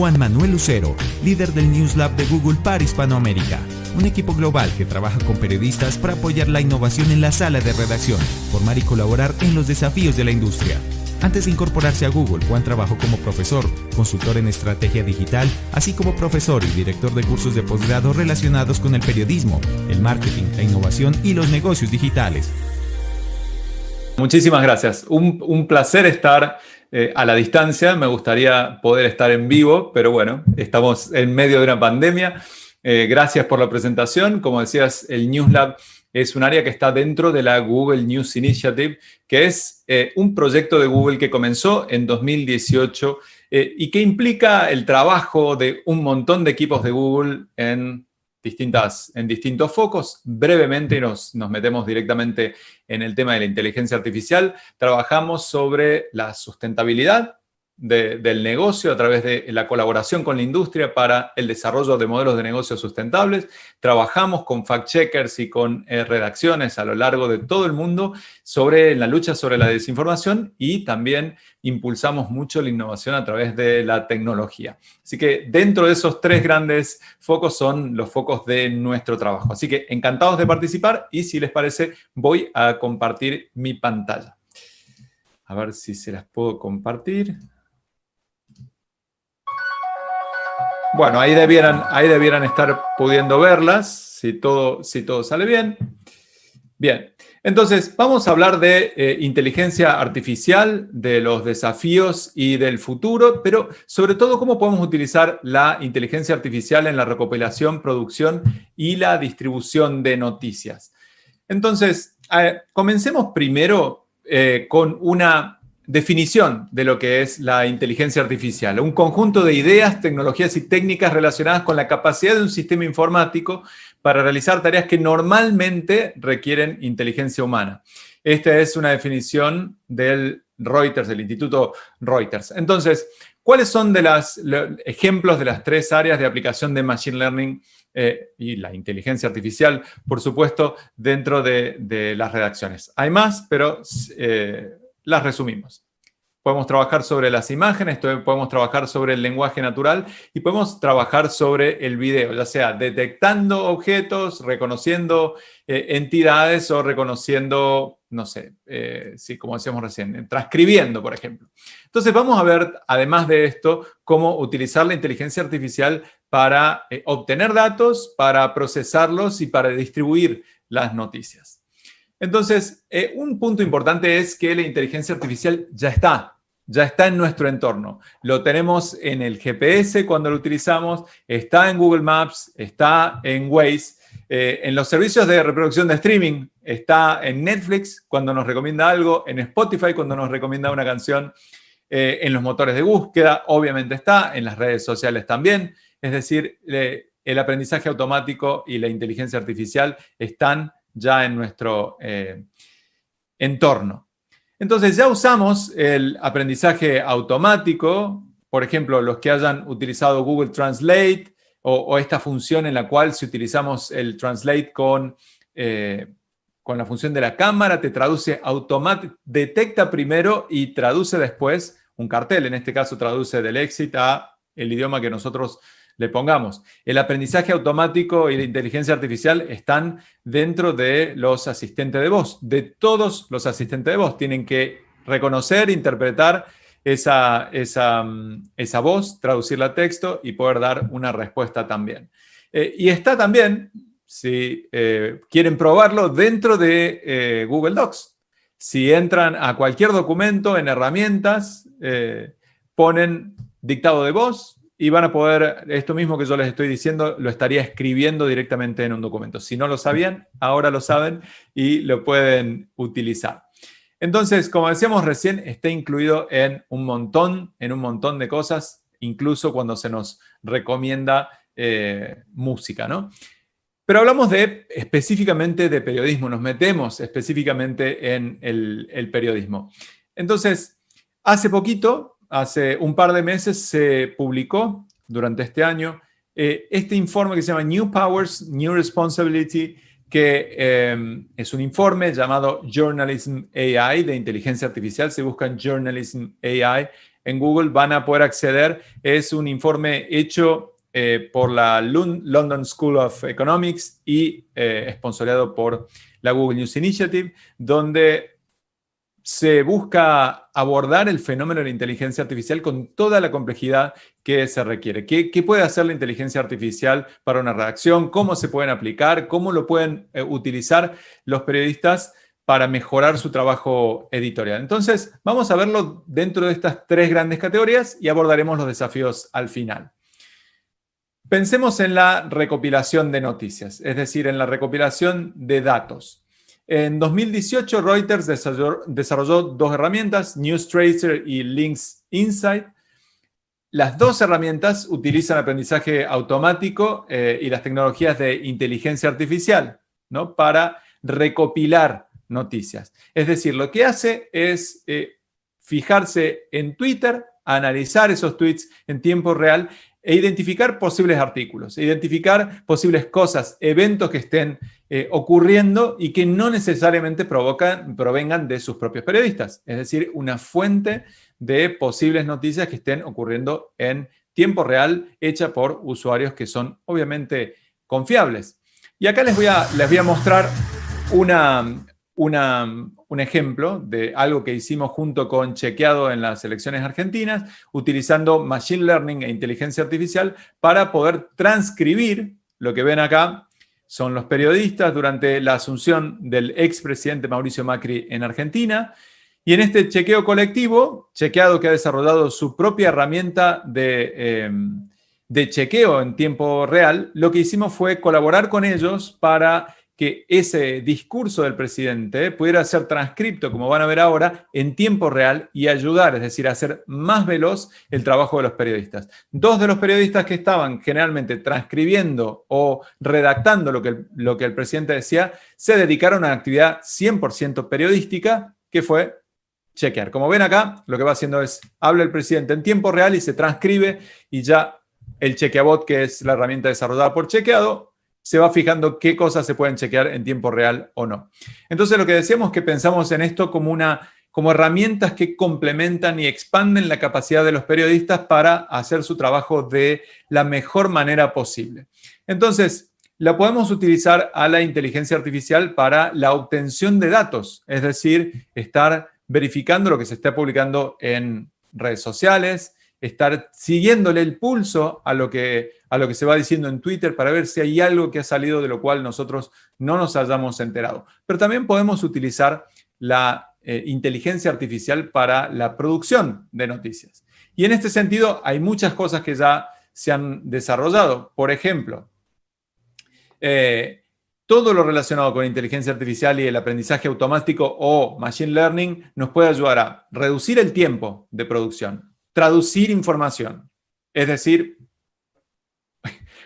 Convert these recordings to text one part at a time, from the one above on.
Juan Manuel Lucero, líder del News Lab de Google para Hispanoamérica, un equipo global que trabaja con periodistas para apoyar la innovación en la sala de redacción, formar y colaborar en los desafíos de la industria. Antes de incorporarse a Google, Juan trabajó como profesor, consultor en estrategia digital, así como profesor y director de cursos de posgrado relacionados con el periodismo, el marketing, la innovación y los negocios digitales. Muchísimas gracias. Un placer estar a la distancia. Me gustaría poder estar en vivo, pero bueno, estamos en medio de una pandemia. Gracias por la presentación. Como decías, el News Lab es un área que está dentro de la Google News Initiative, que es un proyecto de Google que comenzó en 2018 y que implica el trabajo de un montón de equipos de Google en distintos focos. Brevemente nos metemos directamente en el tema de la inteligencia artificial. Trabajamos sobre la sustentabilidad del negocio a través de la colaboración con la industria para el desarrollo de modelos de negocios sustentables. Trabajamos con fact-checkers y con redacciones a lo largo de todo el mundo sobre la lucha sobre la desinformación y también impulsamos mucho la innovación a través de la tecnología. Así que dentro de esos tres grandes focos son los focos de nuestro trabajo. Así que encantados de participar y si les parece voy a compartir mi pantalla. A ver si se las puedo compartir. Bueno, ahí debieran estar pudiendo verlas, si todo sale bien. Bien, entonces vamos a hablar de inteligencia artificial, de los desafíos y del futuro, pero sobre todo cómo podemos utilizar la inteligencia artificial en la recopilación, producción y la distribución de noticias. Entonces, comencemos primero con una definición de lo que es la inteligencia artificial, un conjunto de ideas, tecnologías y técnicas relacionadas con la capacidad de un sistema informático para realizar tareas que normalmente requieren inteligencia humana. Esta es una definición del Reuters, del Instituto Reuters. Entonces, ¿cuáles son los ejemplos de las tres áreas de aplicación de Machine Learning y la inteligencia artificial, por supuesto, dentro de las redacciones? Hay más, pero las resumimos. Podemos trabajar sobre las imágenes, podemos trabajar sobre el lenguaje natural y podemos trabajar sobre el video, ya sea detectando objetos, reconociendo entidades o reconociendo, no sé, sí, como decíamos recién, transcribiendo, por ejemplo. Entonces vamos a ver, además de esto, cómo utilizar la inteligencia artificial para obtener datos, para procesarlos y para distribuir las noticias. Entonces, un punto importante es que la inteligencia artificial ya está en nuestro entorno. Lo tenemos en el GPS cuando lo utilizamos, está en Google Maps, está en Waze, en los servicios de reproducción de streaming, está en Netflix cuando nos recomienda algo, en Spotify cuando nos recomienda una canción, en los motores de búsqueda, obviamente está, en las redes sociales también. Es decir, el aprendizaje automático y la inteligencia artificial están ya en nuestro entorno. Entonces ya usamos el aprendizaje automático, por ejemplo, los que hayan utilizado Google Translate o esta función en la cual si utilizamos el Translate con la función de la cámara, te traduce automáticamente, detecta primero y traduce después un cartel, en este caso traduce del Exit a el idioma que nosotros le pongamos. El aprendizaje automático y la inteligencia artificial están dentro de los asistentes de voz. De todos los asistentes de voz tienen que reconocer, interpretar esa voz, traducirla a texto y poder dar una respuesta también. Y está también, si quieren probarlo, dentro de Google Docs. Si entran a cualquier documento en herramientas, ponen dictado de voz, y van a poder, esto mismo que yo les estoy diciendo, lo estaría escribiendo directamente en un documento. Si no lo sabían, ahora lo saben y lo pueden utilizar. Entonces, como decíamos recién, está incluido en un montón de cosas, incluso cuando se nos recomienda música, ¿no? Pero hablamos específicamente de periodismo, nos metemos específicamente en el periodismo. Entonces, hace poquito, hace un par de meses se publicó durante este año este informe que se llama New Powers, New Responsibility, que es un informe llamado Journalism AI de inteligencia artificial. Se buscan Journalism AI en Google van a poder acceder. Es un informe hecho por la London School of Economics y esponsoreado por la Google News Initiative, donde se busca abordar el fenómeno de la inteligencia artificial con toda la complejidad que se requiere. ¿Qué puede hacer la inteligencia artificial para una redacción? ¿Cómo se pueden aplicar? ¿Cómo lo pueden utilizar los periodistas para mejorar su trabajo editorial? Entonces, vamos a verlo dentro de estas tres grandes categorías y abordaremos los desafíos al final. Pensemos en la recopilación de noticias, es decir, en la recopilación de datos. En 2018, Reuters desarrolló dos herramientas, NewsTracer y Links Insight. Las dos herramientas utilizan aprendizaje automático y las tecnologías de inteligencia artificial, ¿no?, para recopilar noticias. Es decir, lo que hace es fijarse en Twitter, analizar esos tweets en tiempo real e identificar posibles artículos, identificar posibles cosas, eventos que estén ocurriendo y que no necesariamente provengan de sus propios periodistas. Es decir, una fuente de posibles noticias que estén ocurriendo en tiempo real, hecha por usuarios que son obviamente confiables. Y acá les voy a mostrar un ejemplo de algo que hicimos junto con Chequeado en las elecciones argentinas, utilizando Machine Learning e inteligencia artificial para poder transcribir lo que ven acá. Son los periodistas durante la asunción del expresidente Mauricio Macri en Argentina. Y en este chequeo colectivo, Chequeado, que ha desarrollado su propia herramienta de chequeo en tiempo real, lo que hicimos fue colaborar con ellos para que ese discurso del presidente pudiera ser transcripto, como van a ver ahora, en tiempo real y ayudar, es decir, hacer más veloz el trabajo de los periodistas. Dos de los periodistas que estaban generalmente transcribiendo o redactando lo que el presidente decía, se dedicaron a una actividad 100% periodística, que fue chequear. Como ven acá, lo que va haciendo es, habla el presidente en tiempo real y se transcribe, y ya el Chequeabot, que es la herramienta desarrollada por Chequeado, se va fijando qué cosas se pueden chequear en tiempo real o no. Entonces, lo que decíamos es que pensamos en esto como herramientas que complementan y expanden la capacidad de los periodistas para hacer su trabajo de la mejor manera posible. Entonces, la podemos utilizar a la inteligencia artificial para la obtención de datos, es decir, estar verificando lo que se está publicando en redes sociales, estar siguiéndole el pulso a lo que se va diciendo en Twitter para ver si hay algo que ha salido de lo cual nosotros no nos hayamos enterado. Pero también podemos utilizar la inteligencia artificial para la producción de noticias. Y en este sentido hay muchas cosas que ya se han desarrollado. Por ejemplo, todo lo relacionado con inteligencia artificial y el aprendizaje automático o machine learning nos puede ayudar a reducir el tiempo de producción, traducir información, es decir,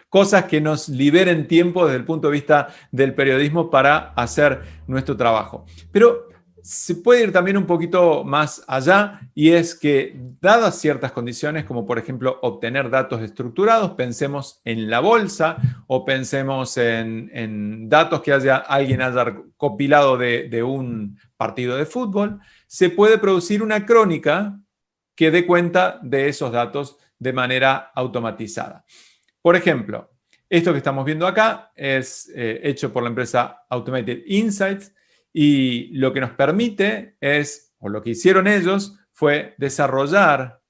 cosas que nos liberen tiempo desde el punto de vista del periodismo para hacer nuestro trabajo. Pero se puede ir también un poquito más allá, y es que, dadas ciertas condiciones, como por ejemplo obtener datos estructurados, pensemos en la bolsa o pensemos en datos que alguien haya compilado de un partido de fútbol, se puede producir una crónica que dé cuenta de esos datos de manera automatizada. Por ejemplo, esto que estamos viendo acá es hecho por la empresa Automated Insights, y lo que nos permite es, o lo que hicieron ellos, fue desarrollar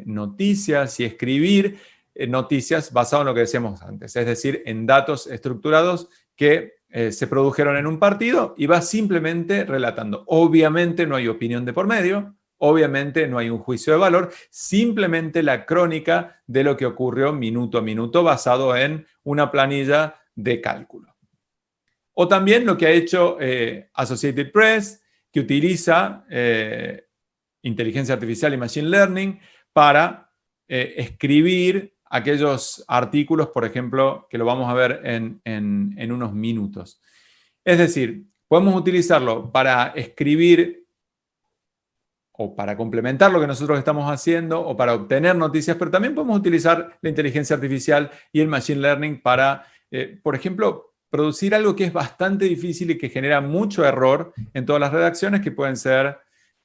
noticias y escribir noticias basado en lo que decíamos antes, es decir, en datos estructurados que se produjeron en un partido, y va simplemente relatando. Obviamente no hay opinión de por medio, obviamente no hay un juicio de valor, simplemente la crónica de lo que ocurrió minuto a minuto basado en una planilla de cálculo. O también lo que ha hecho Associated Press, que utiliza inteligencia artificial y machine learning para escribir aquellos artículos, por ejemplo, que lo vamos a ver en unos minutos. Es decir, podemos utilizarlo para escribir o para complementar lo que nosotros estamos haciendo o para obtener noticias, pero también podemos utilizar la inteligencia artificial y el machine learning para, por ejemplo, producir algo que es bastante difícil y que genera mucho error en todas las redacciones, que pueden ser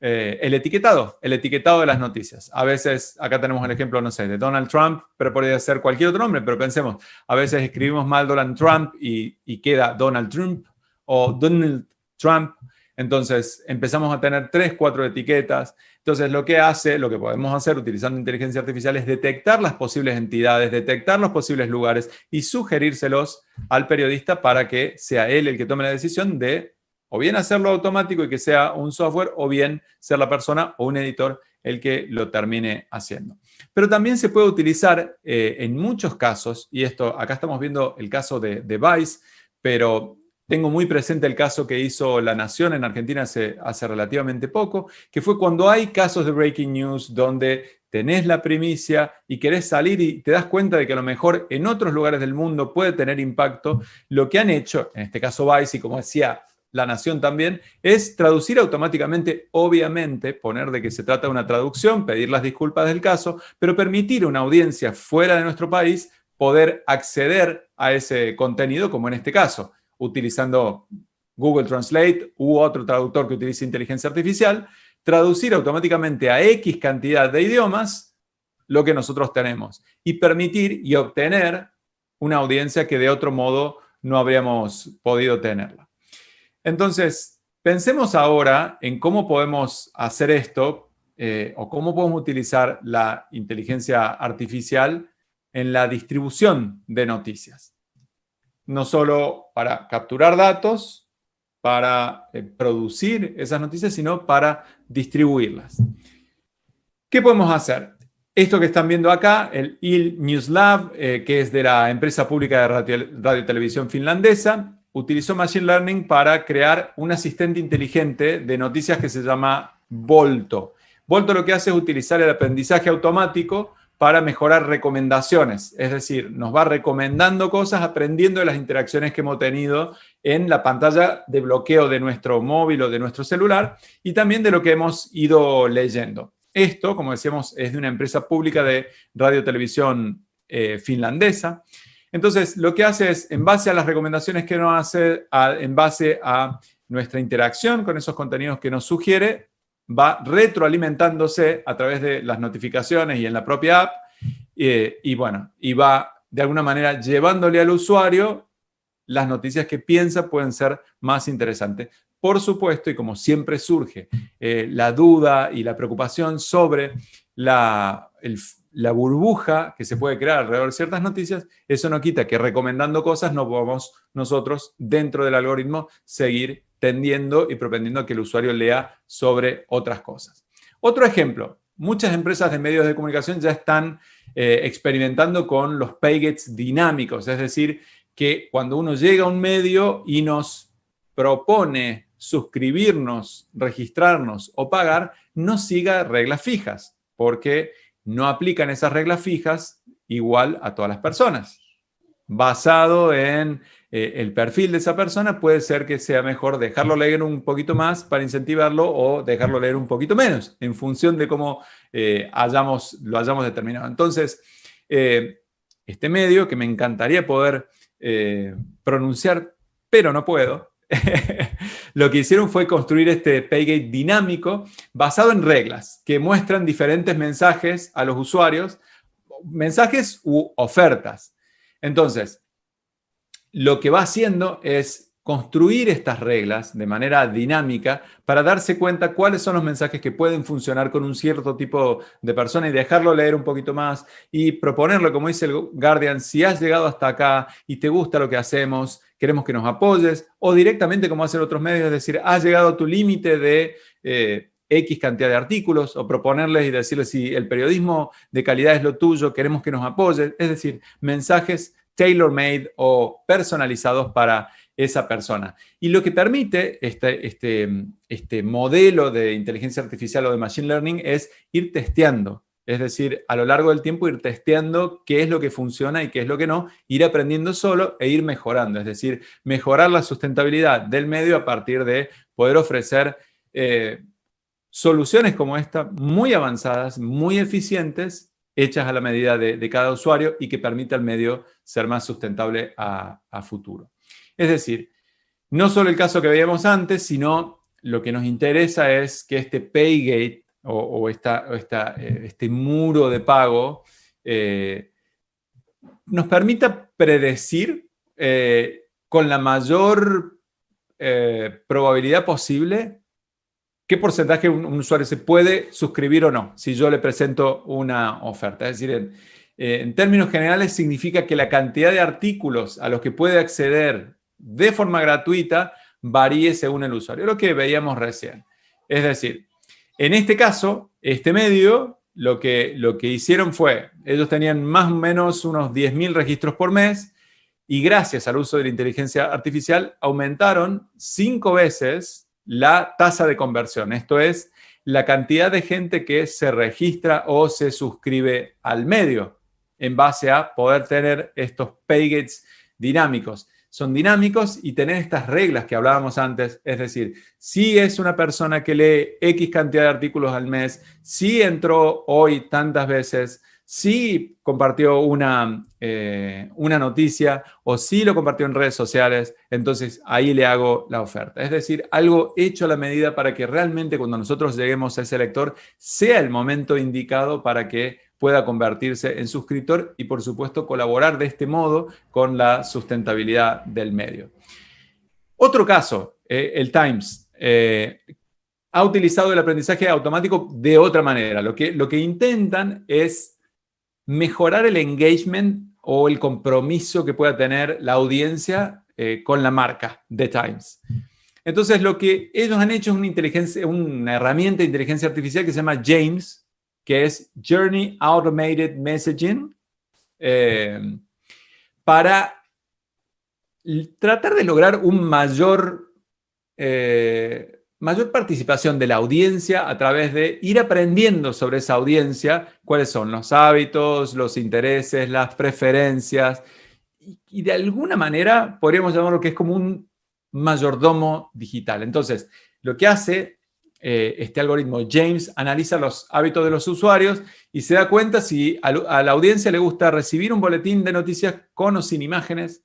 el etiquetado de las noticias. A veces, acá tenemos el ejemplo, no sé, de Donald Trump, pero podría ser cualquier otro nombre, pero pensemos, a veces escribimos mal Donald Trump y queda Donald Trump o Donald Trump. Entonces empezamos a tener 3, 4 etiquetas. Entonces lo que podemos hacer utilizando inteligencia artificial es detectar las posibles entidades, detectar los posibles lugares y sugerírselos al periodista para que sea él el que tome la decisión de o bien hacerlo automático y que sea un software, o bien ser la persona o un editor el que lo termine haciendo. Pero también se puede utilizar en muchos casos, y esto acá estamos viendo el caso de Vice, pero tengo muy presente el caso que hizo La Nación en Argentina hace relativamente poco, que fue cuando hay casos de breaking news donde tenés la primicia y querés salir y te das cuenta de que a lo mejor en otros lugares del mundo puede tener impacto. Lo que han hecho, en este caso Vice, y como decía La Nación también, es traducir automáticamente, obviamente, poner de que se trata de una traducción, pedir las disculpas del caso, pero permitir a una audiencia fuera de nuestro país poder acceder a ese contenido, como en este caso, utilizando Google Translate u otro traductor que utilice inteligencia artificial, traducir automáticamente a X cantidad de idiomas lo que nosotros tenemos y permitir y obtener una audiencia que de otro modo no habríamos podido tenerla. Entonces, pensemos ahora en cómo podemos hacer esto o cómo podemos utilizar la inteligencia artificial en la distribución de noticias. No solo para capturar datos, para producir esas noticias, sino para distribuirlas. ¿Qué podemos hacer? Esto que están viendo acá, el Il News Lab, que es de la empresa pública de radio y televisión finlandesa, utilizó Machine Learning para crear un asistente inteligente de noticias que se llama Volto. Volto lo que hace es utilizar el aprendizaje automático para mejorar recomendaciones. Es decir, nos va recomendando cosas aprendiendo de las interacciones que hemos tenido en la pantalla de bloqueo de nuestro móvil o de nuestro celular y también de lo que hemos ido leyendo. Esto, como decíamos, es de una empresa pública de radio y televisión finlandesa. Entonces, lo que hace es, en base a las recomendaciones que nos hace, en base a nuestra interacción con esos contenidos que nos sugiere, va retroalimentándose a través de las notificaciones y en la propia app, y va de alguna manera llevándole al usuario las noticias que piensa pueden ser más interesantes. Por supuesto, y como siempre surge la duda y la preocupación sobre la burbuja que se puede crear alrededor de ciertas noticias, eso no quita que recomendando cosas no podamos nosotros, dentro del algoritmo, seguir tendiendo y propendiendo a que el usuario lea sobre otras cosas. Otro ejemplo, muchas empresas de medios de comunicación ya están experimentando con los paygates dinámicos, es decir, que cuando uno llega a un medio y nos propone suscribirnos, registrarnos o pagar, no siga reglas fijas, porque no aplican esas reglas fijas igual a todas las personas. Basado en el perfil de esa persona, puede ser que sea mejor dejarlo leer un poquito más para incentivarlo o dejarlo leer un poquito menos, en función de cómo lo hayamos determinado. Entonces, este medio, que me encantaría poder pronunciar, pero no puedo, lo que hicieron fue construir este paygate dinámico basado en reglas que muestran diferentes mensajes a los usuarios, mensajes u ofertas. Entonces, lo que va haciendo es construir estas reglas de manera dinámica para darse cuenta cuáles son los mensajes que pueden funcionar con un cierto tipo de persona y dejarlo leer un poquito más y proponerlo, como dice el Guardian, si has llegado hasta acá y te gusta lo que hacemos, queremos que nos apoyes, o directamente, como hacen otros medios, es decir, has llegado a tu límite de X cantidad de artículos, o proponerles y decirles si el periodismo de calidad es lo tuyo, queremos que nos apoyes, es decir, mensajes tailor-made o personalizados para esa persona. Y lo que permite este modelo de inteligencia artificial o de machine learning es ir testeando. Es decir, a lo largo del tiempo ir testeando qué es lo que funciona y qué es lo que no, ir aprendiendo solo e ir mejorando. Es decir, mejorar la sustentabilidad del medio a partir de poder ofrecer soluciones como esta, muy avanzadas, muy eficientes, hechas a la medida de cada usuario y que permita al medio ser más sustentable a futuro. Es decir, no solo el caso que veíamos antes, sino lo que nos interesa es que este paygate este muro de pago nos permita predecir con la mayor probabilidad posible qué porcentaje un usuario se puede suscribir o no si yo le presento una oferta. Es decir, en términos generales significa que la cantidad de artículos a los que puede acceder de forma gratuita varíe según el usuario, lo que veíamos recién. Es decir, en este caso, este medio, lo que hicieron fue, ellos tenían más o menos unos 10.000 registros por mes y gracias al uso de la inteligencia artificial aumentaron 5 veces la tasa de conversión. Esto es, la cantidad de gente que se registra o se suscribe al medio en base a poder tener estos paygates dinámicos. Son dinámicos y tener estas reglas que hablábamos antes, es decir, si es una persona que lee X cantidad de artículos al mes, si entró hoy tantas veces, si compartió una noticia o si lo compartió en redes sociales, entonces ahí le hago la oferta. Es decir, algo hecho a la medida para que realmente cuando nosotros lleguemos a ese lector sea el momento indicado para que pueda convertirse en suscriptor y, por supuesto, colaborar de este modo con la sustentabilidad del medio. Otro caso, el Times, ha utilizado el aprendizaje automático de otra manera. Lo que intentan es mejorar el engagement o el compromiso que pueda tener la audiencia con la marca The Times. Entonces, lo que ellos han hecho es una herramienta de inteligencia artificial que se llama James, que es Journey Automated Messaging, para tratar de lograr un mayor participación de la audiencia a través de ir aprendiendo sobre esa audiencia, cuáles son los hábitos, los intereses, las preferencias, y de alguna manera podríamos llamarlo que es como un mayordomo digital. Entonces, lo que hace este algoritmo James analiza los hábitos de los usuarios y se da cuenta si a la audiencia le gusta recibir un boletín de noticias con o sin imágenes,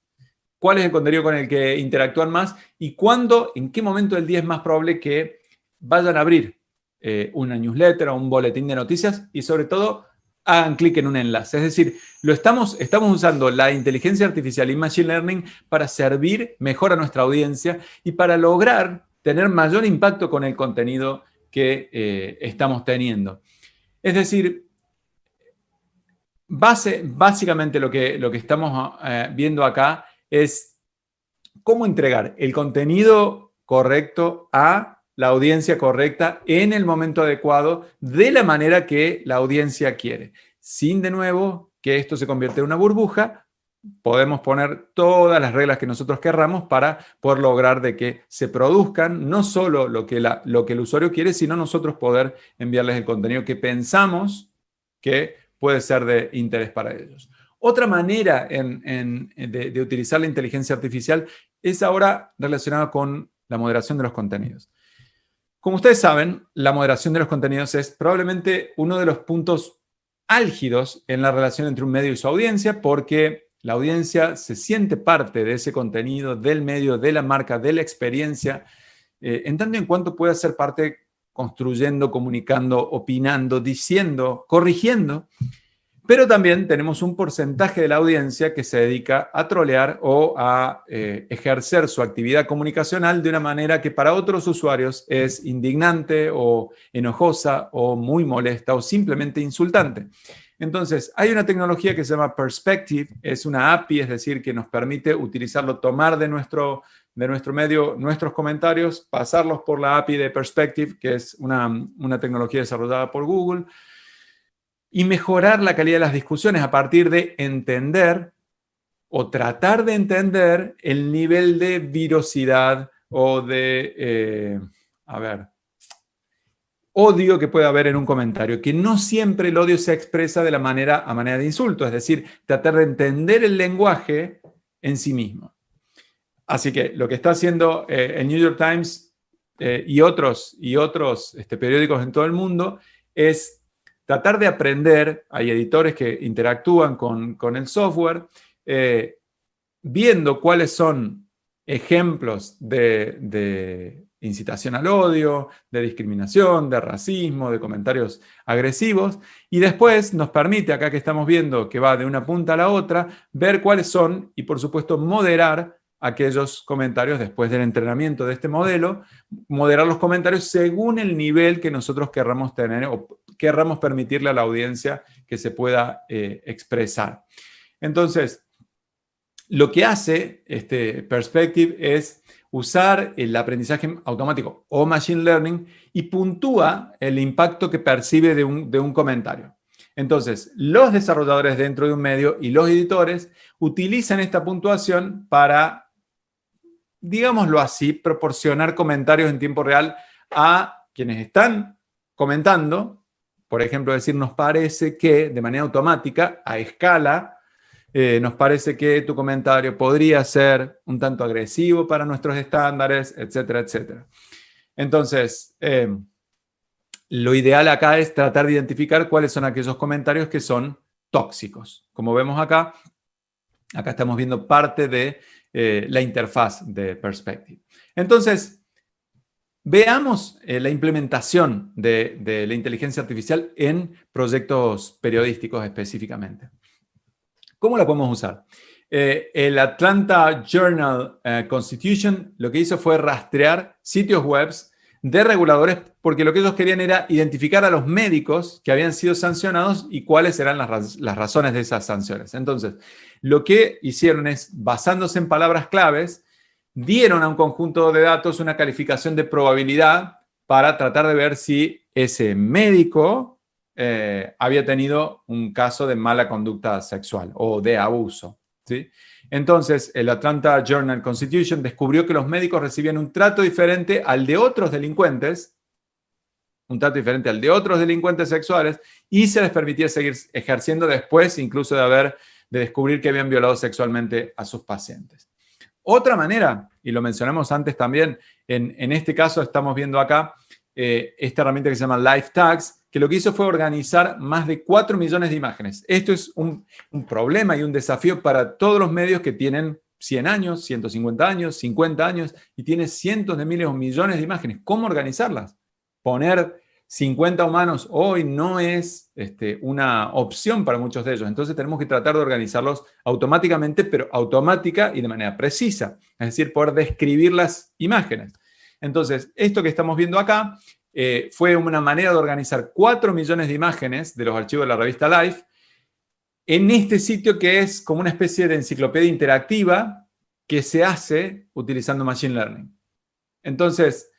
cuál es el contenido con el que interactúan más y cuándo, en qué momento del día es más probable que vayan a abrir una newsletter o un boletín de noticias y sobre todo hagan clic en un enlace. Es decir, estamos usando la inteligencia artificial y Machine Learning para servir mejor a nuestra audiencia y para lograr tener mayor impacto con el contenido que estamos teniendo. Es decir, básicamente lo que estamos viendo acá es cómo entregar el contenido correcto a la audiencia correcta en el momento adecuado, de la manera que la audiencia quiere. Sin, de nuevo, que esto se convierta en una burbuja, podemos poner todas las reglas que nosotros querramos para poder lograr de que se produzcan no solo lo que el usuario quiere, sino nosotros poder enviarles el contenido que pensamos que puede ser de interés para ellos. Otra manera de utilizar la inteligencia artificial es ahora relacionada con la moderación de los contenidos. Como ustedes saben, la moderación de los contenidos es probablemente uno de los puntos álgidos en la relación entre un medio y su audiencia, porque la audiencia se siente parte de ese contenido, del medio, de la marca, de la experiencia, en tanto y en cuanto pueda ser parte construyendo, comunicando, opinando, diciendo, corrigiendo. Pero también tenemos un porcentaje de la audiencia que se dedica a trolear o a ejercer su actividad comunicacional de una manera que para otros usuarios es indignante o enojosa o muy molesta o simplemente insultante. Entonces, hay una tecnología que se llama Perspective, es una API, es decir, que nos permite utilizarlo, tomar de nuestro medio nuestros comentarios, pasarlos por la API de Perspective, que es una tecnología desarrollada por Google, y mejorar la calidad de las discusiones a partir de entender o tratar de entender el nivel de virosidad o de, odio que puede haber en un comentario, que no siempre el odio se expresa a manera de insulto, es decir, tratar de entender el lenguaje en sí mismo. Así que lo que está haciendo el New York Times y otros periódicos en todo el mundo es tratar de aprender. Hay editores que interactúan con el software, viendo cuáles son ejemplos de incitación al odio, de discriminación, de racismo, de comentarios agresivos, y después nos permite, acá que estamos viendo que va de una punta a la otra, ver cuáles son y por supuesto moderar aquellos comentarios después del entrenamiento de este modelo, moderar los comentarios según el nivel que nosotros querramos tener o querramos permitirle a la audiencia que se pueda expresar. Entonces, lo que hace este Perspective es usar el aprendizaje automático o Machine Learning y puntúa el impacto que percibe de un comentario. Entonces, los desarrolladores dentro de un medio y los editores utilizan esta puntuación para, digámoslo así, proporcionar comentarios en tiempo real a quienes están comentando. Por ejemplo, decir, nos parece que, de manera automática, a escala, nos parece que tu comentario podría ser un tanto agresivo para nuestros estándares, etcétera, etcétera. Entonces, lo ideal acá es tratar de identificar cuáles son aquellos comentarios que son tóxicos. Como vemos acá estamos viendo parte de la interfaz de Perspective. Entonces, veamos la implementación de la inteligencia artificial en proyectos periodísticos específicamente. ¿Cómo la podemos usar? El Atlanta Journal-Constitution lo que hizo fue rastrear sitios web de reguladores porque lo que ellos querían era identificar a los médicos que habían sido sancionados y cuáles eran las razones de esas sanciones. Entonces, lo que hicieron es, basándose en palabras claves, dieron a un conjunto de datos una calificación de probabilidad para tratar de ver si ese médico había tenido un caso de mala conducta sexual o de abuso, ¿sí? Entonces, el Atlanta Journal-Constitution descubrió que los médicos recibían un trato diferente al de otros delincuentes, sexuales, y se les permitía seguir ejerciendo después, incluso de descubrir que habían violado sexualmente a sus pacientes. Otra manera, y lo mencionamos antes también, en este caso estamos viendo acá esta herramienta que se llama Live Tags, que lo que hizo fue organizar más de 4 millones de imágenes. Esto es un problema y un desafío para todos los medios que tienen 100 años, 150 años, 50 años y tienen cientos de miles o millones de imágenes. ¿Cómo organizarlas? Poner 50 humanos hoy no es una opción para muchos de ellos. Entonces tenemos que tratar de organizarlos automáticamente, pero automática y de manera precisa. Es decir, poder describir las imágenes. Entonces, esto que estamos viendo acá fue una manera de organizar 4 millones de imágenes de los archivos de la revista Life en este sitio que es como una especie de enciclopedia interactiva que se hace utilizando Machine Learning. Entonces,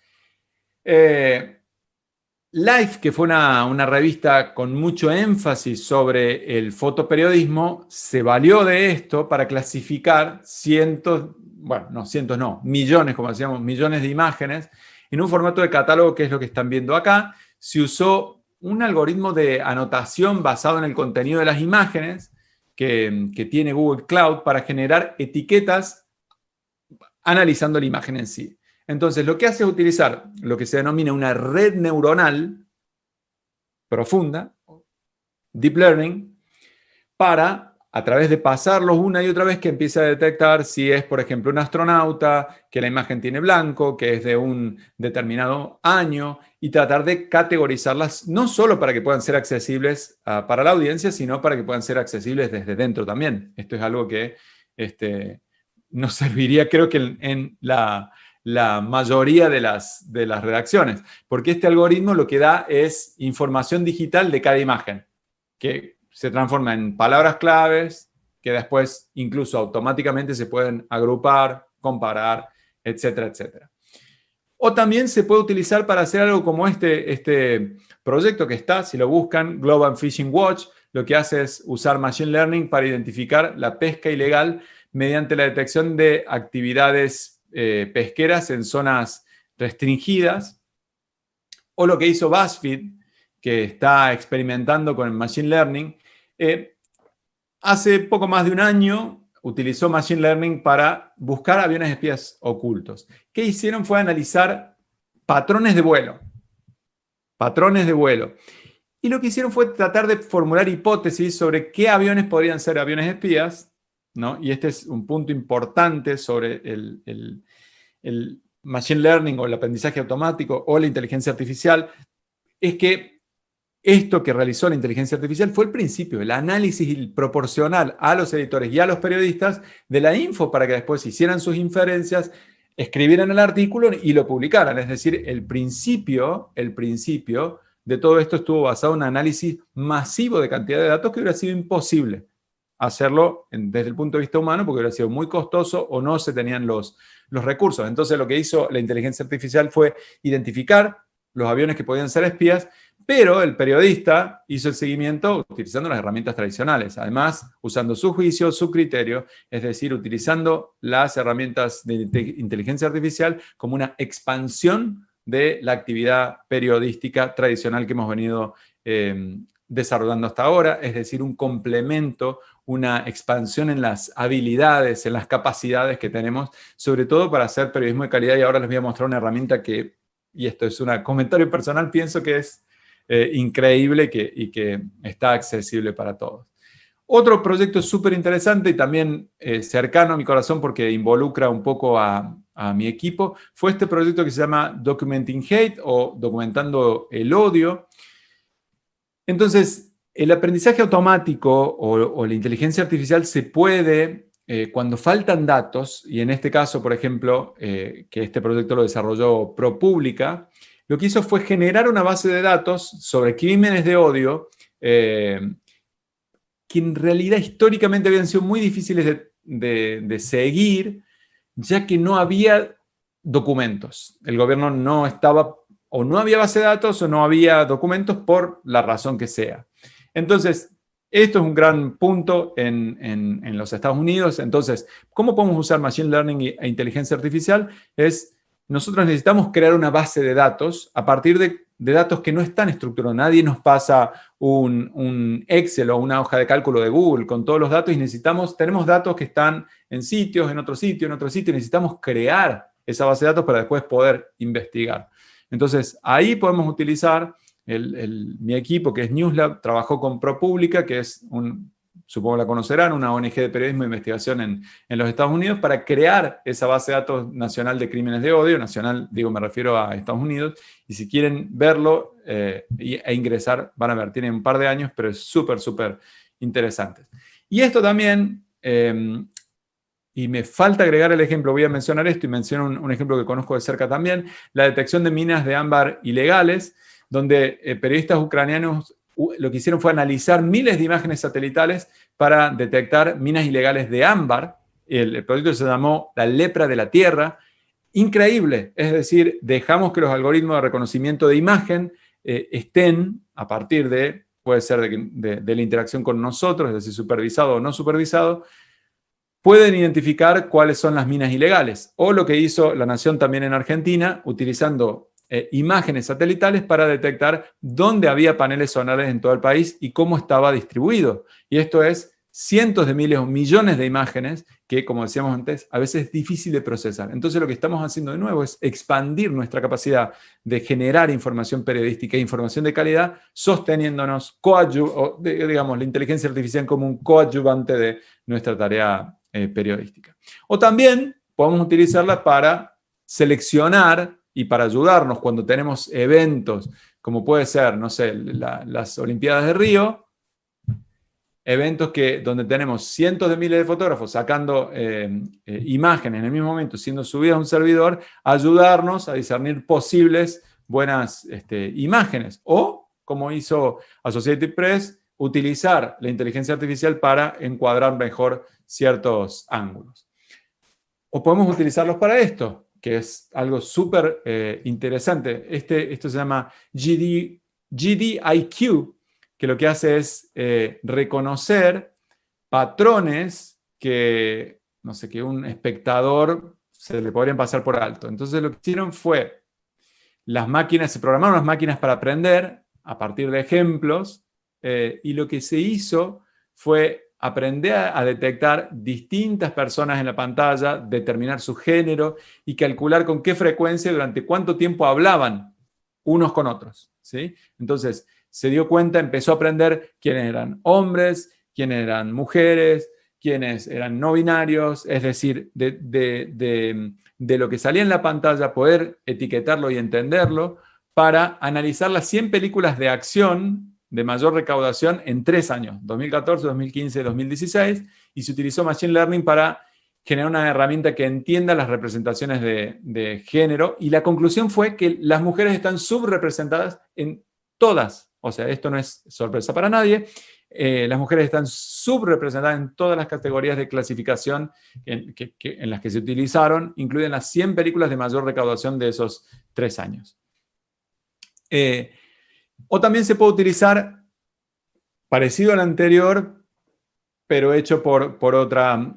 Life, que fue una revista con mucho énfasis sobre el fotoperiodismo, se valió de esto para clasificar millones, como decíamos, millones de imágenes en un formato de catálogo que es lo que están viendo acá. Se usó un algoritmo de anotación basado en el contenido de las imágenes que tiene Google Cloud para generar etiquetas analizando la imagen en sí. Entonces, lo que hace es utilizar lo que se denomina una red neuronal profunda, Deep Learning, para, a través de pasarlos una y otra vez, que empiece a detectar si es, por ejemplo, un astronauta, que la imagen tiene blanco, que es de un determinado año, y tratar de categorizarlas, no solo para que puedan ser accesibles para la audiencia, sino para que puedan ser accesibles desde dentro también. Esto es algo que nos serviría, creo que en la mayoría de las redacciones, porque este algoritmo lo que da es información digital de cada imagen, que se transforma en palabras claves, que después incluso automáticamente se pueden agrupar, comparar, etcétera, etcétera. O también se puede utilizar para hacer algo como este proyecto que está, si lo buscan, Global Fishing Watch, lo que hace es usar Machine Learning para identificar la pesca ilegal mediante la detección de actividades pesqueras en zonas restringidas, o lo que hizo BuzzFeed, que está experimentando con el Machine Learning. Hace poco más de un año utilizó Machine Learning para buscar aviones espías ocultos. ¿Qué hicieron? Fue analizar patrones de vuelo. Patrones de vuelo. Y lo que hicieron fue tratar de formular hipótesis sobre qué aviones podrían ser aviones espías, ¿no? Y este es un punto importante sobre el Machine Learning o el aprendizaje automático o la inteligencia artificial es que esto que realizó la inteligencia artificial fue el principio, el análisis proporcional a los editores y a los periodistas de la info para que después hicieran sus inferencias, escribieran el artículo y lo publicaran. Es decir, el principio de todo esto estuvo basado en un análisis masivo de cantidad de datos que hubiera sido imposible hacerlo desde el punto de vista humano porque hubiera sido muy costoso o no se tenían los recursos. Entonces lo que hizo la inteligencia artificial fue identificar los aviones que podían ser espías, pero el periodista hizo el seguimiento utilizando las herramientas tradicionales, además usando su juicio, su criterio, es decir, utilizando las herramientas de inteligencia artificial como una expansión de la actividad periodística tradicional que hemos venido desarrollando hasta ahora, es decir, un complemento, una expansión en las habilidades, en las capacidades que tenemos, sobre todo para hacer periodismo de calidad. Y ahora les voy a mostrar una herramienta que, y esto es un comentario personal, pienso que es increíble y que está accesible para todos. Otro proyecto súper interesante y también cercano a mi corazón porque involucra un poco a mi equipo, fue este proyecto que se llama Documenting Hate o Documentando el Odio. Entonces, el aprendizaje automático o la inteligencia artificial se puede, cuando faltan datos, y en este caso, por ejemplo, que este proyecto lo desarrolló ProPublica, lo que hizo fue generar una base de datos sobre crímenes de odio que en realidad históricamente habían sido muy difíciles de seguir, ya que no había documentos. El gobierno no estaba, o no había base de datos, o no había documentos por la razón que sea. Entonces, esto es un gran punto en los Estados Unidos. Entonces, ¿cómo podemos usar Machine Learning e inteligencia artificial? Nosotros necesitamos crear una base de datos a partir de datos que no están estructurados. Nadie nos pasa un Excel o una hoja de cálculo de Google con todos los datos y tenemos datos que están en sitios, en otro sitio, y necesitamos crear esa base de datos para después poder investigar. Entonces, ahí podemos utilizar mi equipo, que es NewsLab, trabajó con ProPublica, que es supongo la conocerán, una ONG de periodismo e investigación en los Estados Unidos, para crear esa base de datos nacional de crímenes de odio. Nacional, digo, me refiero a Estados Unidos. Y si quieren verlo e ingresar, van a ver, tiene un par de años, pero es súper, súper interesante. Y esto también, y me falta agregar el ejemplo, voy a mencionar esto y menciono un ejemplo que conozco de cerca también, la detección de minas de ámbar ilegales, donde periodistas ucranianos lo que hicieron fue analizar miles de imágenes satelitales para detectar minas ilegales de ámbar. El proyecto se llamó La lepra de la tierra. Increíble, es decir, dejamos que los algoritmos de reconocimiento de imagen estén a partir de, puede ser de la interacción con nosotros, es decir, supervisado o no supervisado, pueden identificar cuáles son las minas ilegales. O lo que hizo La Nación también en Argentina, utilizando imágenes satelitales para detectar dónde había paneles solares en todo el país y cómo estaba distribuido. Y esto es cientos de miles o millones de imágenes que, como decíamos antes, a veces es difícil de procesar. Entonces lo que estamos haciendo de nuevo es expandir nuestra capacidad de generar información periodística e información de calidad, sosteniéndonos, digamos, la inteligencia artificial como un coadyuvante de nuestra tarea periodística. O también podemos utilizarla para seleccionar y para ayudarnos cuando tenemos eventos, como puede ser, no sé, las Olimpiadas de Río, eventos donde tenemos cientos de miles de fotógrafos sacando imágenes en el mismo momento, siendo subidas a un servidor, ayudarnos a discernir posibles buenas imágenes. O, como hizo Associated Press, utilizar la inteligencia artificial para encuadrar mejor ciertos ángulos. O podemos utilizarlos para esto, que es algo súper interesante. Esto se llama GDIQ, que lo que hace es reconocer patrones que, no sé, que un espectador se le podrían pasar por alto. Entonces lo que hicieron fue, se programaron las máquinas para aprender a partir de ejemplos, y lo que se hizo fue aprender a detectar distintas personas en la pantalla, determinar su género y calcular con qué frecuencia, durante cuánto tiempo hablaban unos con otros, ¿sí? Entonces, se dio cuenta, empezó a aprender quiénes eran hombres, quiénes eran mujeres, quiénes eran no binarios, es decir, de de lo que salía en la pantalla, poder etiquetarlo y entenderlo, para analizar las 100 películas de acción de mayor recaudación en 3 años, 2014, 2015, 2016, y se utilizó Machine Learning para generar una herramienta que entienda las representaciones de género, y la conclusión fue que las mujeres están subrepresentadas en todas, o sea, esto no es sorpresa para nadie, las mujeres están subrepresentadas en todas las categorías de clasificación en las que se utilizaron, incluyen las 100 películas de mayor recaudación de esos 3 años. O también se puede utilizar, parecido al anterior, pero hecho por otra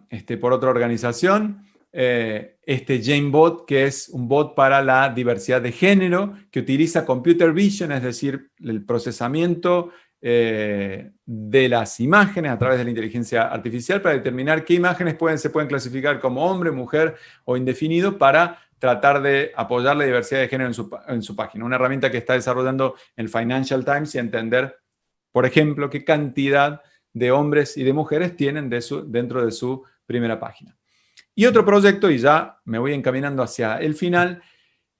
organización, JaneBot, que es un bot para la diversidad de género, que utiliza computer vision, es decir, el procesamiento de las imágenes a través de la inteligencia artificial para determinar qué imágenes se pueden clasificar como hombre, mujer o indefinido, para tratar de apoyar la diversidad de género en su página. Una herramienta que está desarrollando el Financial Times, y entender, por ejemplo, qué cantidad de hombres y de mujeres tienen dentro de su primera página. Y otro proyecto, y ya me voy encaminando hacia el final,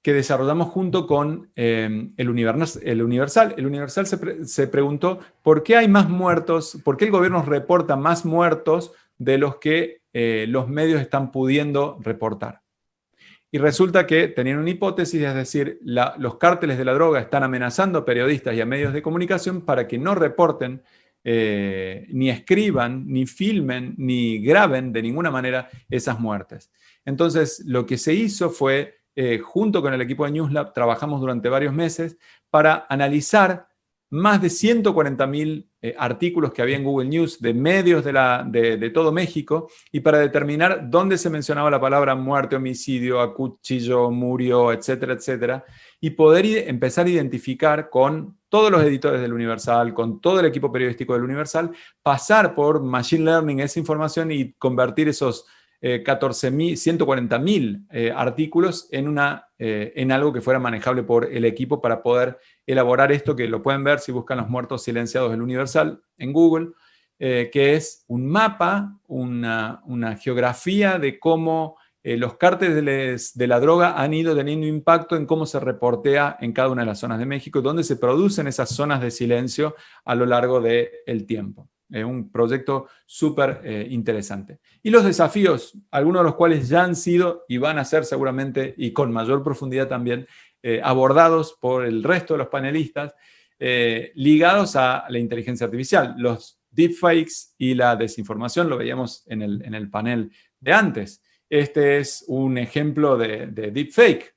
que desarrollamos junto con el Universal. El Universal se preguntó por qué hay más muertos, por qué el gobierno reporta más muertos de los que los medios están pudiendo reportar. Y resulta que tenían una hipótesis, es decir, los cárteles de la droga están amenazando a periodistas y a medios de comunicación para que no reporten, ni escriban, ni filmen, ni graben de ninguna manera esas muertes. Entonces, lo que se hizo fue, junto con el equipo de NewsLab, trabajamos durante varios meses para analizar más de 140.000 artículos que había en Google News de medios de todo México, y para determinar dónde se mencionaba la palabra muerte, homicidio, acuchillo, murió, etcétera, etcétera, y poder empezar a identificar con todos los editores del Universal, con todo el equipo periodístico del Universal, pasar por Machine Learning esa información y convertir esos 140.000 artículos en algo que fuera manejable por el equipo para poder elaborar esto, que lo pueden ver si buscan los muertos silenciados del Universal en Google, que es un mapa, una geografía de cómo los cárteles de la droga han ido teniendo impacto en cómo se reportea en cada una de las zonas de México, donde se producen esas zonas de silencio a lo largo del tiempo. Un proyecto súper interesante. Y los desafíos, algunos de los cuales ya han sido y van a ser seguramente, y con mayor profundidad también, abordados por el resto de los panelistas, ligados a la inteligencia artificial. Los deepfakes y la desinformación, lo veíamos en el panel de antes. Este es un ejemplo de deepfake.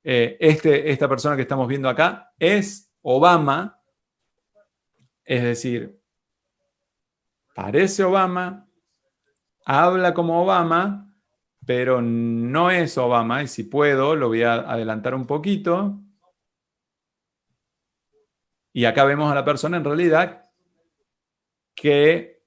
Esta persona que estamos viendo acá es Obama, es decir, parece Obama, habla como Obama, pero no es Obama. Y si puedo, lo voy a adelantar un poquito. Y acá vemos a la persona en realidad que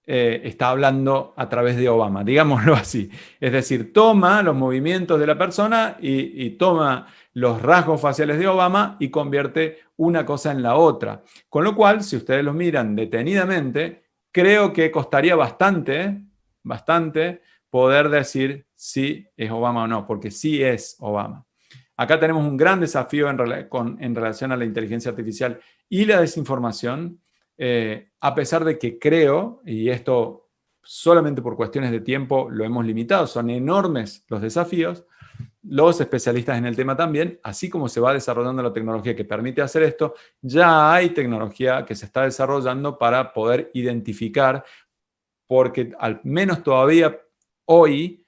está hablando a través de Obama, digámoslo así. Es decir, toma los movimientos de la persona y toma los rasgos faciales de Obama y convierte una cosa en la otra. Con lo cual, si ustedes los miran detenidamente, creo que costaría bastante poder decir si es Obama o no, porque sí es Obama. Acá tenemos un gran desafío en relación a la inteligencia artificial y la desinformación, a pesar de que creo, y esto solamente por cuestiones de tiempo lo hemos limitado, son enormes los desafíos. Los especialistas en el tema también, así como se va desarrollando la tecnología que permite hacer esto, ya hay tecnología que se está desarrollando para poder identificar, porque al menos todavía hoy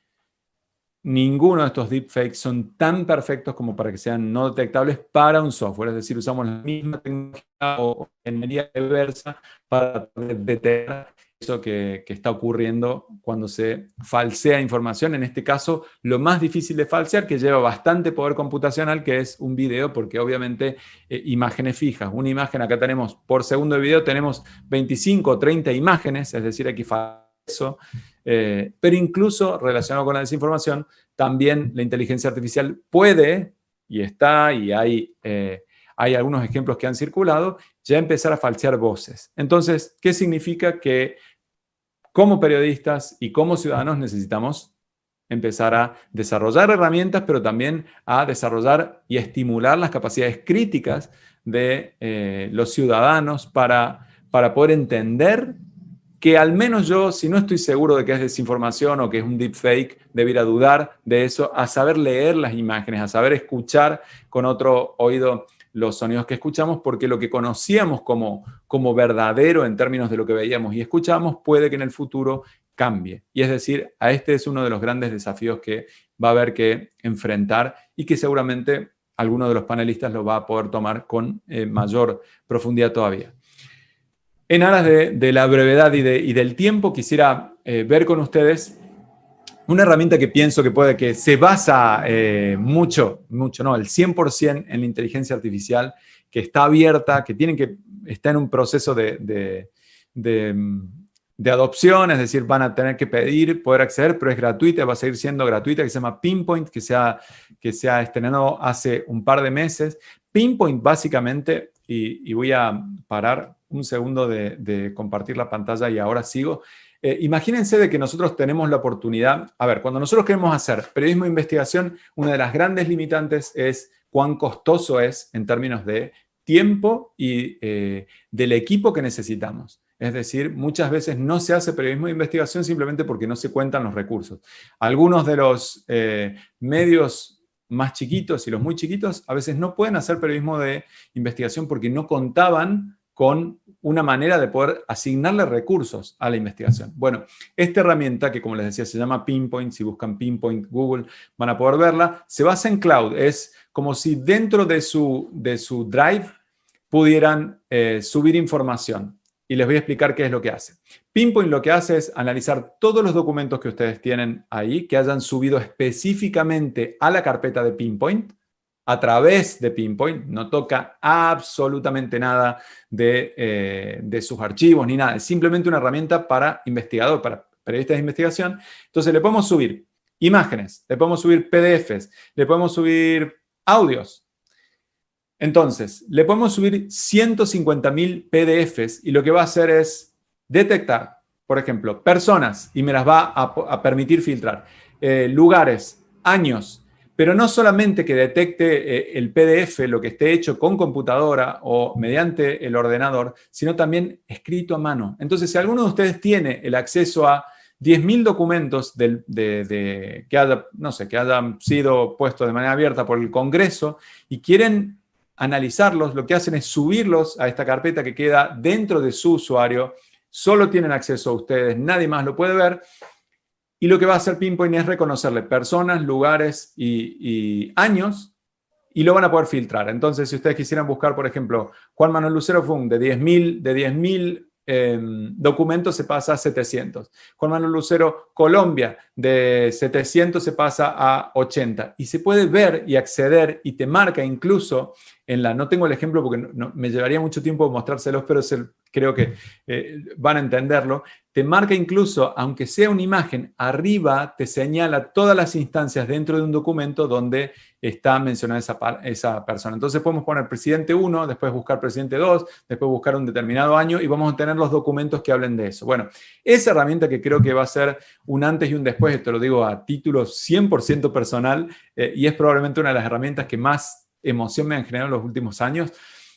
ninguno de estos deepfakes son tan perfectos como para que sean no detectables para un software. Es decir, usamos la misma tecnología o ingeniería reversa para detectar eso que está ocurriendo cuando se falsea información. En este caso, lo más difícil de falsear, que lleva bastante poder computacional, que es un video, porque obviamente imágenes fijas. Una imagen, acá tenemos, por segundo de video, tenemos 25 o 30 imágenes, es decir, aquí falso. Pero incluso relacionado con la desinformación, también la inteligencia artificial puede, y hay algunos ejemplos que han circulado, ya empezar a falsear voces. Entonces, ¿qué significa? Que como periodistas y como ciudadanos necesitamos empezar a desarrollar herramientas, pero también a desarrollar y estimular las capacidades críticas de los ciudadanos para poder entender que al menos yo, si no estoy seguro de que es desinformación o que es un deepfake, debiera dudar de eso, a saber leer las imágenes, a saber escuchar con otro oído los sonidos que escuchamos, porque lo que conocíamos como verdadero en términos de lo que veíamos y escuchamos puede que en el futuro cambie. Y es decir, este es uno de los grandes desafíos que va a haber que enfrentar y que seguramente alguno de los panelistas lo va a poder tomar con mayor profundidad todavía. En aras de la brevedad y del tiempo, quisiera ver con ustedes una herramienta que pienso que puede que se basa mucho, no, el 100% en la inteligencia artificial, que está abierta, está en un proceso de adopción, es decir, van a tener que poder acceder, pero es gratuita, va a seguir siendo gratuita, que se llama Pinpoint, que se ha estrenado hace un par de meses. Pinpoint, básicamente, y voy a parar un segundo de compartir la pantalla y ahora sigo. Imagínense de que nosotros tenemos la oportunidad, cuando nosotros queremos hacer periodismo de investigación, una de las grandes limitantes es cuán costoso es en términos de tiempo y del equipo que necesitamos. Es decir, muchas veces no se hace periodismo de investigación simplemente porque no se cuentan los recursos. Algunos de los medios más chiquitos y los muy chiquitos a veces no pueden hacer periodismo de investigación porque no contaban con una manera de poder asignarle recursos a la investigación. Bueno, esta herramienta, que como les decía se llama Pinpoint, si buscan Pinpoint Google van a poder verla, se basa en cloud. Es como si dentro de su Drive pudieran subir información. Y les voy a explicar qué es lo que hace. Pinpoint lo que hace es analizar todos los documentos que ustedes tienen ahí, que hayan subido específicamente a la carpeta de Pinpoint, a través de Pinpoint, no toca absolutamente nada de sus archivos ni nada, es simplemente una herramienta para investigadores, para periodistas de investigación. Entonces le podemos subir imágenes, le podemos subir PDFs, le podemos subir audios. Entonces, le podemos subir 150.000 PDFs y lo que va a hacer es detectar, por ejemplo, personas y me las va a permitir filtrar, lugares, años, pero no solamente que detecte el PDF, lo que esté hecho con computadora o mediante el ordenador, sino también escrito a mano. Entonces, si alguno de ustedes tiene el acceso a 10.000 documentos que hayan sido puestos de manera abierta por el Congreso y quieren analizarlos, lo que hacen es subirlos a esta carpeta que queda dentro de su usuario, solo tienen acceso a ustedes, nadie más lo puede ver, y lo que va a hacer Pinpoint es reconocerle personas, lugares y años, y lo van a poder filtrar. Entonces, si ustedes quisieran buscar, por ejemplo, Juan Manuel Lucero Fung, de 10.000 documentos se pasa a 700. Juan Manuel Lucero, Colombia, de 700 se pasa a 80. Y se puede ver y acceder y te marca incluso no tengo el ejemplo porque me llevaría mucho tiempo mostrárselos, pero creo que van a entenderlo. Te marca incluso, aunque sea una imagen, arriba te señala todas las instancias dentro de un documento donde está mencionada esa persona. Entonces podemos poner presidente 1, después buscar presidente 2, después buscar un determinado año y vamos a tener los documentos que hablen de eso. Bueno, esa herramienta que creo que va a ser un antes y un después, esto lo digo a título 100% personal, y es probablemente una de las herramientas que más emoción me han generado en los últimos años.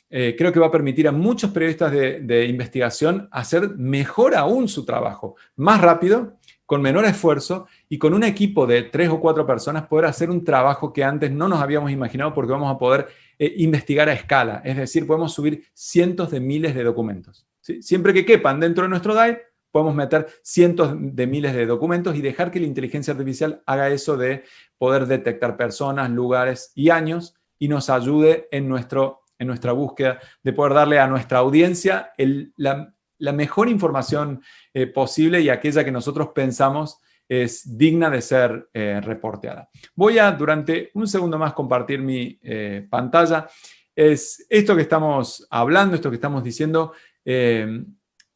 Creo que va a permitir a muchos periodistas de investigación hacer mejor aún su trabajo, más rápido, con menor esfuerzo y con un equipo de 3 o 4 personas poder hacer un trabajo que antes no nos habíamos imaginado porque vamos a poder investigar a escala. Es decir, podemos subir cientos de miles de documentos, ¿sí? Siempre que quepan dentro de nuestro Drive, podemos meter cientos de miles de documentos y dejar que la inteligencia artificial haga eso de poder detectar personas, lugares y años y nos ayude en nuestra búsqueda de poder darle a nuestra audiencia la mejor información posible y aquella que nosotros pensamos es digna de ser reporteada. Voy a, durante un segundo más, compartir mi pantalla. Es esto que estamos hablando, esto que estamos diciendo,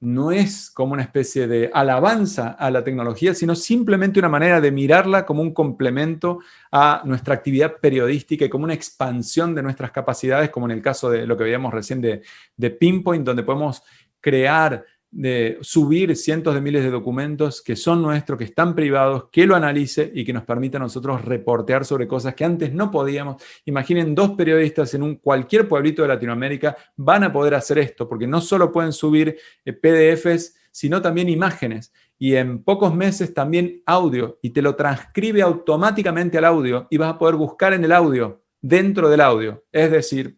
no es como una especie de alabanza a la tecnología, sino simplemente una manera de mirarla como un complemento a nuestra actividad periodística y como una expansión de nuestras capacidades, como en el caso de lo que veíamos recién de Pinpoint, donde podemos crear de subir cientos de miles de documentos que son nuestros, que están privados, que lo analice y que nos permita a nosotros reportear sobre cosas que antes no podíamos. Imaginen, 2 periodistas en cualquier pueblito de Latinoamérica van a poder hacer esto, porque no solo pueden subir PDFs, sino también imágenes. Y en pocos meses también audio, y te lo transcribe automáticamente al audio y vas a poder buscar en el audio, dentro del audio. Es decir,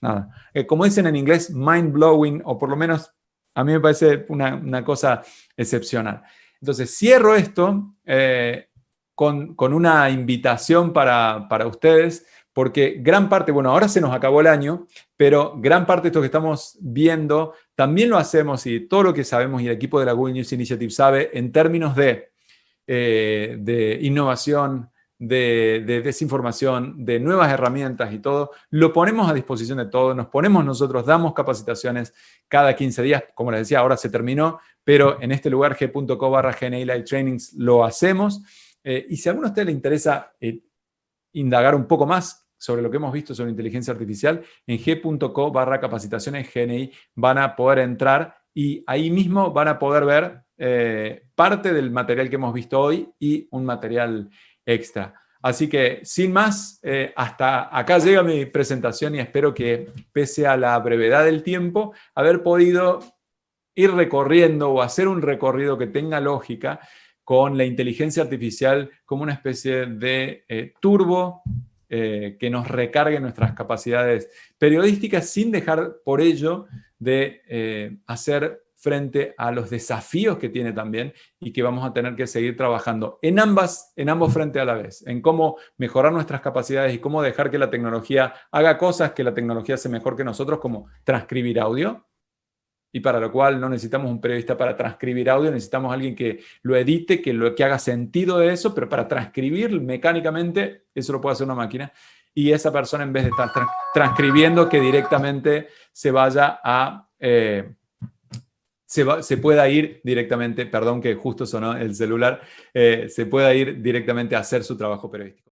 nada, como dicen en inglés, mind-blowing, o por lo menos a mí me parece una cosa excepcional. Entonces, cierro esto con una invitación para ustedes, porque gran parte, bueno, ahora se nos acabó el año, pero gran parte de esto que estamos viendo también lo hacemos, y todo lo que sabemos y el equipo de la Google News Initiative sabe, en términos de innovación, de desinformación, de nuevas herramientas y todo, lo ponemos a disposición de todos, nos ponemos nosotros, damos capacitaciones cada 15 días, como les decía, ahora se terminó, pero en este lugar g.co/GNI Live Trainings lo hacemos, y si a alguno de ustedes le interesa indagar un poco más sobre lo que hemos visto sobre inteligencia artificial, en g.co/capacitaciones GNI van a poder entrar y ahí mismo van a poder ver parte del material que hemos visto hoy y un material extra. Así que, sin más, hasta acá llega mi presentación y espero que, pese a la brevedad del tiempo, haber podido ir recorriendo o hacer un recorrido que tenga lógica con la inteligencia artificial como una especie de turbo que nos recargue nuestras capacidades periodísticas sin dejar por ello de hacer frente a los desafíos que tiene también y que vamos a tener que seguir trabajando en ambos frentes a la vez, en cómo mejorar nuestras capacidades y cómo dejar que la tecnología haga cosas que la tecnología hace mejor que nosotros, como transcribir audio, y para lo cual no necesitamos un periodista para transcribir audio, necesitamos alguien que lo edite, que haga sentido de eso, pero para transcribir mecánicamente, eso lo puede hacer una máquina, y esa persona, en vez de estar transcribiendo, que directamente se vaya a... se pueda ir directamente, perdón que justo sonó el celular, se pueda ir directamente a hacer su trabajo periodístico.